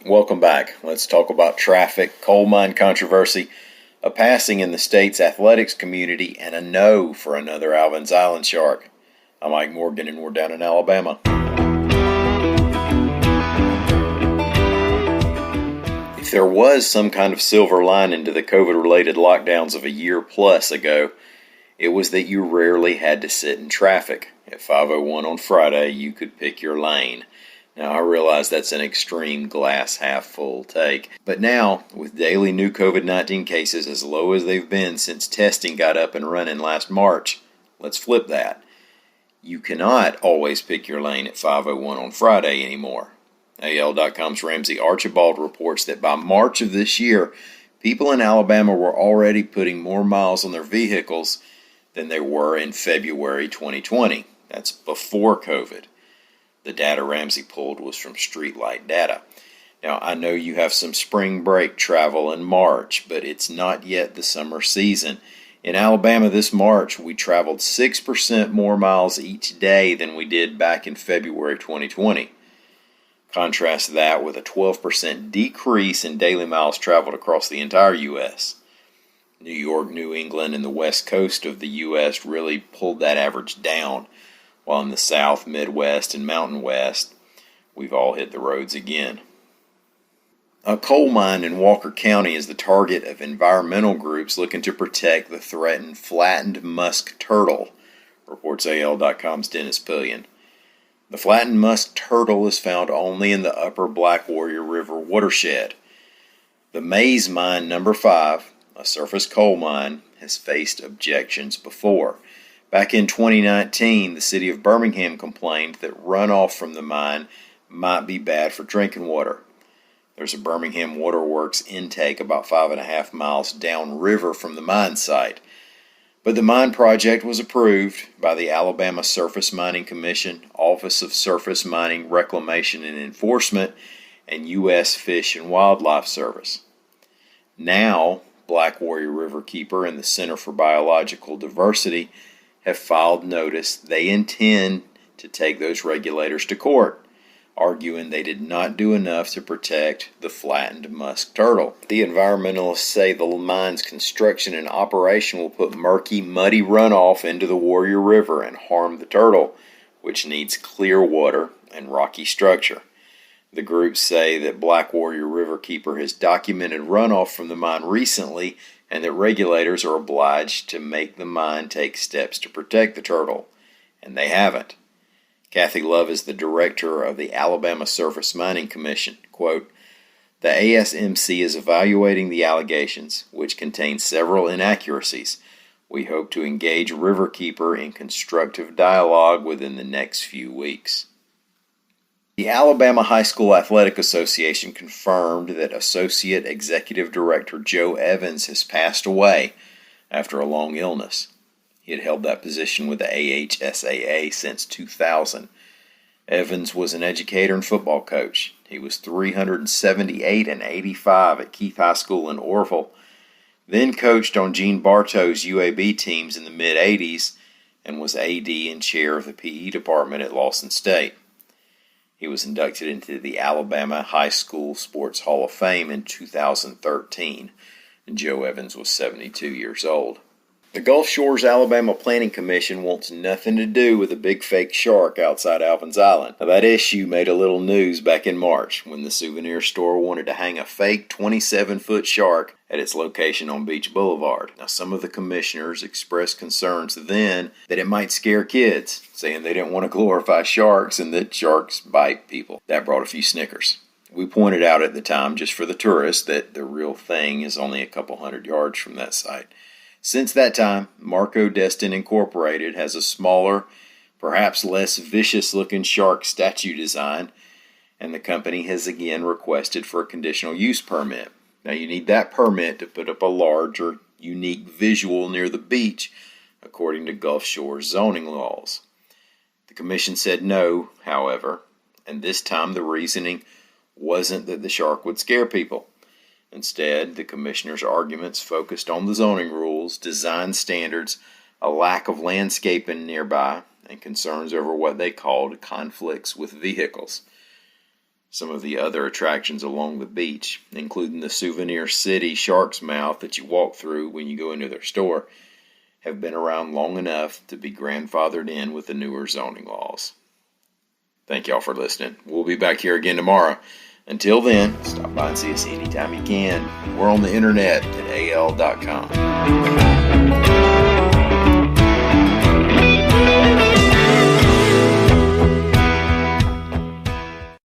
Welcome back. Let's talk about traffic, coal mine controversy, a passing in the state's athletics community, and a no for another Alvin's Island shark. I'm Mike Morgan, and we're down in Alabama. If there was some kind of silver lining to the COVID-related lockdowns of a year plus ago, it was that you rarely had to sit in traffic. At 5:01 on Friday, you could pick your lane. Now, I realize that's an extreme glass half full take, but now, with daily new COVID-19 cases as low as they've been since testing got up and running last March, let's flip that. You cannot always pick your lane at 5:01 on Friday anymore. AL.com's Ramsey Archibald reports that by March of this year, people in Alabama were already putting more miles on their vehicles than they were in February 2020. That's before COVID. The data Ramsey pulled was from Streetlight data. Now, I know you have some spring break travel in March, but it's not yet the summer season. In Alabama this March, we traveled 6% more miles each day than we did back in February 2020. Contrast that with a 12% decrease in daily miles traveled across the entire U.S. New York, New England, and the west coast of the U.S. really pulled that average down, while in the South, Midwest, and Mountain West, we've all hit the roads again. A coal mine in Walker County is the target of environmental groups looking to protect the threatened flattened musk turtle, reports AL.com's Dennis Pillion. The flattened musk turtle is found only in the upper Black Warrior River watershed. The Maze Mine No. 5, a surface coal mine, has faced objections before. Back in 2019, the city of Birmingham complained that runoff from the mine might be bad for drinking water. There's a Birmingham Waterworks intake about 5.5 miles downriver from the mine site. But the mine project was approved by the Alabama Surface Mining Commission, Office of Surface Mining Reclamation and Enforcement, and U.S. Fish and Wildlife Service. Now, Black Warrior Riverkeeper and the Center for Biological Diversity have filed notice they intend to take those regulators to court, arguing they did not do enough to protect the flattened musk turtle. The environmentalists say the mine's construction and operation will put murky, muddy runoff into the Warrior River and harm the turtle, which needs clear water and rocky structure. The groups say that Black Warrior Riverkeeper has documented runoff from the mine recently and that regulators are obliged to make the mine take steps to protect the turtle, and they haven't. Kathy Love is the director of the Alabama Surface Mining Commission. Quote, "The ASMC is evaluating the allegations, which contain several inaccuracies. We hope to engage Riverkeeper in constructive dialogue within the next few weeks." The Alabama High School Athletic Association confirmed that Associate Executive Director Joe Evans has passed away after a long illness. He had held that position with the AHSAA since 2000. Evans was an educator and football coach. He was 378 and 85 at Keith High School in Orville, then coached on Gene Bartow's UAB teams in the mid-'80s and was AD and chair of the PE department at Lawson State. He was inducted into the Alabama High School Sports Hall of Fame in 2013, and Joe Evans was 72 years old. The Gulf Shores Alabama Planning Commission wants nothing to do with a big fake shark outside Alvin's Island. Now, that issue made a little news back in March when the souvenir store wanted to hang a fake 27-foot shark at its location on Beach Boulevard. Now, some of the commissioners expressed concerns then that it might scare kids, saying they didn't want to glorify sharks and that sharks bite people. That brought a few snickers. We pointed out at the time, just for the tourists, that the real thing is only a couple hundred yards from that site. Since that time, Marco Destin Incorporated has a smaller, perhaps less vicious-looking shark statue design, and the company has again requested for a conditional use permit. Now, you need that permit to put up a large or unique visual near the beach, according to Gulf Shores zoning laws. The commission said no, however, and this time the reasoning wasn't that the shark would scare people. Instead, the commissioner's arguments focused on the zoning rules, design standards, a lack of landscaping nearby, and concerns over what they called conflicts with vehicles. Some of the other attractions along the beach, including the Souvenir City Shark's Mouth that you walk through when you go into their store, have been around long enough to be grandfathered in with the newer zoning laws. Thank y'all for listening. We'll be back here again tomorrow. Until then, stop by and see us anytime you can. We're on the internet at al.com.